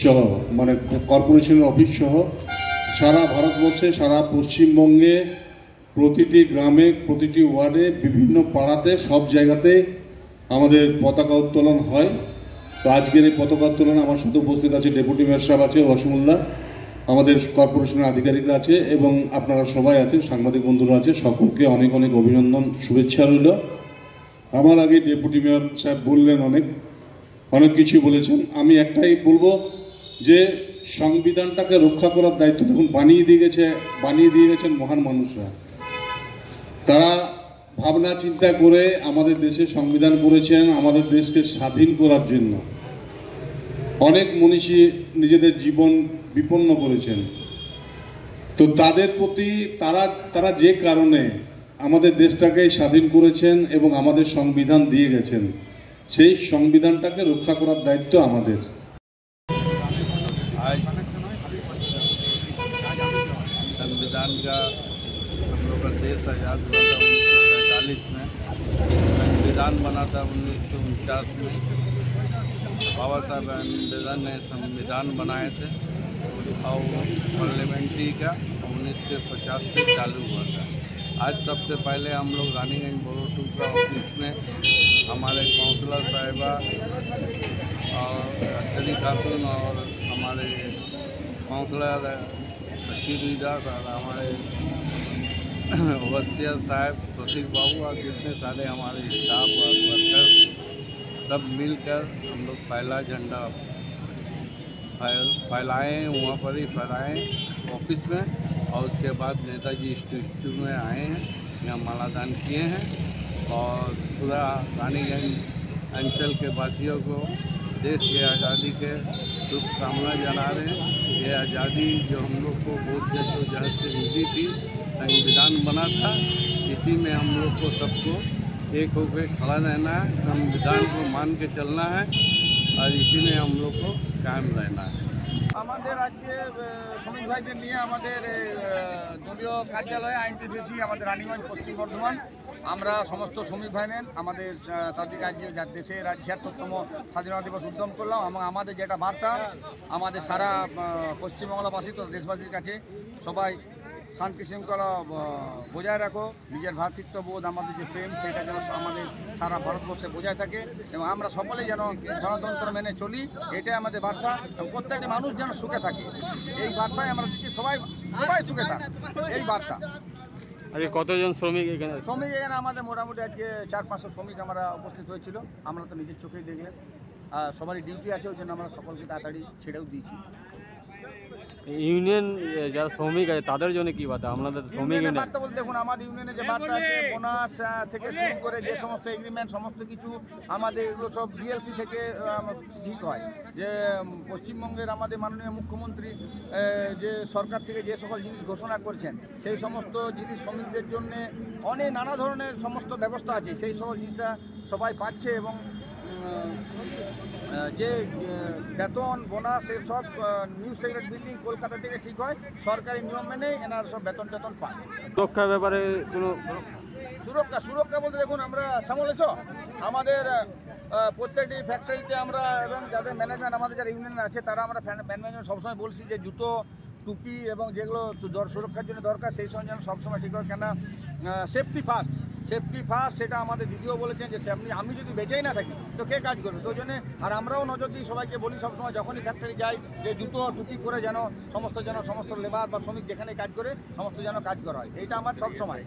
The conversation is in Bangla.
সহ মানে কর্পোরেশনের অফিস সহ সারা ভারতবর্ষে, সারা পশ্চিমবঙ্গে প্রতিটি গ্রামে, প্রতিটি ওয়ার্ডে, বিভিন্ন পাড়াতে, সব জায়গাতে আমাদের পতাকা উত্তোলন হয়। তো আজকের এই পতাকা উত্তোলনে আমার সাথে উপস্থিত আছে ডেপুটি মেয়র সাহেব আছে, অসমুল্লাহ, আমাদের কর্পোরেশনের আধিকারিকরা আছে এবং আপনারা সবাই আছেন, সাংবাদিক বন্ধুরা আছে। সকলকে অনেক অনেক অভিনন্দন, শুভেচ্ছা রইল। আমার আগে ডেপুটি মেয়র সাহেব বললেন, অনেক কিছু বলেছেন। আমি একটাই বলবো যে সংবিধানটাকে রক্ষা করার দায়িত্ব দেখুন বানিয়ে দিয়ে গেছেন মহান মানুষরা। তারা ভাবনা চিন্তা করে আমাদের দেশে সংবিধান করেছেন আমাদের দেশকে স্বাধীন করার জন্য। অনেক মনীষী নিজেদের জীবন বিপন্ন করেছেন। তো তাদের প্রতি তারা যে কারণে আমাদের দেশটাকে স্বাধীন করেছেন এবং আমাদের সংবিধান দিয়ে গেছেন, সেই সংবিধানটাকে রক্ষা করার দায়িত্ব আমাদের। संविधान का हम लोग का देश आज़ाद हुआ था 1947 में। संविधान बना था 1949 में। बाबा साहब अम्बेडकर ने संविधान बनाए थे और पार्लियामेंट्री का 1950 से चालू हुआ था। आज सबसे पहले हम लोग रानीगंज बोरोटू का ऑफिस में हमारे काउंसलर साहिबा और अक्षरी खातून और हमारे काउंसलर सचिव और हमारे ओवसियर साहब प्रतीक बाबू और जितने सारे हमारे स्टाफ और वर्कर सब मिलकर हम लोग पहला झंडा फैलाएँ, वहाँ पर ही फैलाएँ ऑफिस में। और उसके बाद नेताजी स्टैच्यू में आए हैं, यहाँ मालादान किए हैं और पूरा रानीगंज अंचल के वासियों को देश की आज़ादी के शुभकामना जना रहे हैं। ये आज़ादी जो हम लोग को बहुत जद्दोजहद से मिली थी, संविधान बना था, इसी में हम लोग को सबको एक होकर खड़ा रहना है, संविधान को मान के चलना है और इसी में हम लोग को कायम रहना है। আমাদের আজকে শ্রমিক ভাইদের নিয়ে আমাদের দলীয় কার্যালয়ে আইনটিডিসি আমাদের রানীগঞ্জ পশ্চিম বর্ধমান, আমরা সমস্ত শ্রমিক ভাই নেন আমাদের তাদের আজকে দেশের ৭৬তম স্বাধীনতা দিবস উদ্যম করলাম। এবং আমাদের যেটা বার্তা আমাদের সারা পশ্চিমবাংলাবাসী তো দেশবাসীর কাছে, সবাই শান্তি শৃঙ্খলা বজায় রাখো, নিজের ভ্রাতৃত্ববোধ, আমাদের যে প্রেম, সেটা যেন আমাদের সারা ভারতবর্ষে বজায় থাকে এবং আমরা সকলেই যেন গণতন্ত্র মেনে চলি, এটাই আমাদের বার্তা। এবং প্রত্যেকটি মানুষ যেন সুখে থাকে, এই বার্তায় আমরা দিচ্ছি। সবাই সুখে থাকে, এই বার্তা। আজকে কতজন শ্রমিক এখানে? আমাদের মোটামুটি আজকে ৪-৫০০ শ্রমিক আমরা উপস্থিত হয়েছিল। আমরা তো নিজের চোখেই দেখলেন, সবারই ডিউটি আছে, ওই জন্য আমরা সকলকে তাড়াতাড়ি ছেড়েও দিয়েছি। ইউনিয়ন যারা শ্রমিক আছে তাদের জন্য কি বার্তা? আপনাদের শ্রমিক বার্তা বলতে দেখুন, আমাদের ইউনিয়নে যে বার্তা আছে, বোনাস থেকে শুরু করে যে সমস্ত এগ্রিমেন্ট সমস্ত কিছু আমাদের এগুলো সব ডিএলসি থেকে ঠিক হয়। যে পশ্চিমবঙ্গের আমাদের মাননীয় মুখ্যমন্ত্রী যে সরকার থেকে যে সকল জিনিস ঘোষণা করছেন, সেই সমস্ত জিনিস শ্রমিকদের জন্যে অনেক নানা ধরনের সমস্ত ব্যবস্থা আছে, সেই সকল জিনিসটা সবাই পাচ্ছে। এবং যে বেতন বোনাস এসব নিউ সেক্রেটারি বিল্ডিং কলকাতা থেকে ঠিক হয়, সরকারি নিয়ম মেনে এনার সব বেতন পায়। সুরক্ষার ব্যাপারে কোনো সুরক্ষা বলতে দেখুন, আমরা সামলেছ আমাদের প্রত্যেকটি ফ্যাক্টরিতে আমরা এবং যাদের ম্যানেজমেন্ট আমাদের যারা ইউনিয়ন আছে তারা আমরা ম্যানেজমেন্ট সবসময় বলছি যে জুতো, টুপি এবং যেগুলো সুরক্ষার জন্য দরকার সেই সময় যেন সবসময় ঠিক হয়। কেন সেফটি ফার্স্ট সেটা আমাদের দিদিও বলেছেন যে আমি যদি বেঁচেই না থাকি তো কে কাজ করবে। তো ওই জন্যে আর আমরাও নজর দিই, সবাইকে বলি সবসময় যখনই ফ্যাক্টরি যাই যে জুতো টুপি করে যেন সমস্ত লেবার বা শ্রমিক যেখানে কাজ করে সমস্ত যেন কাজ করা হয়, এইটা আমার সবসময়।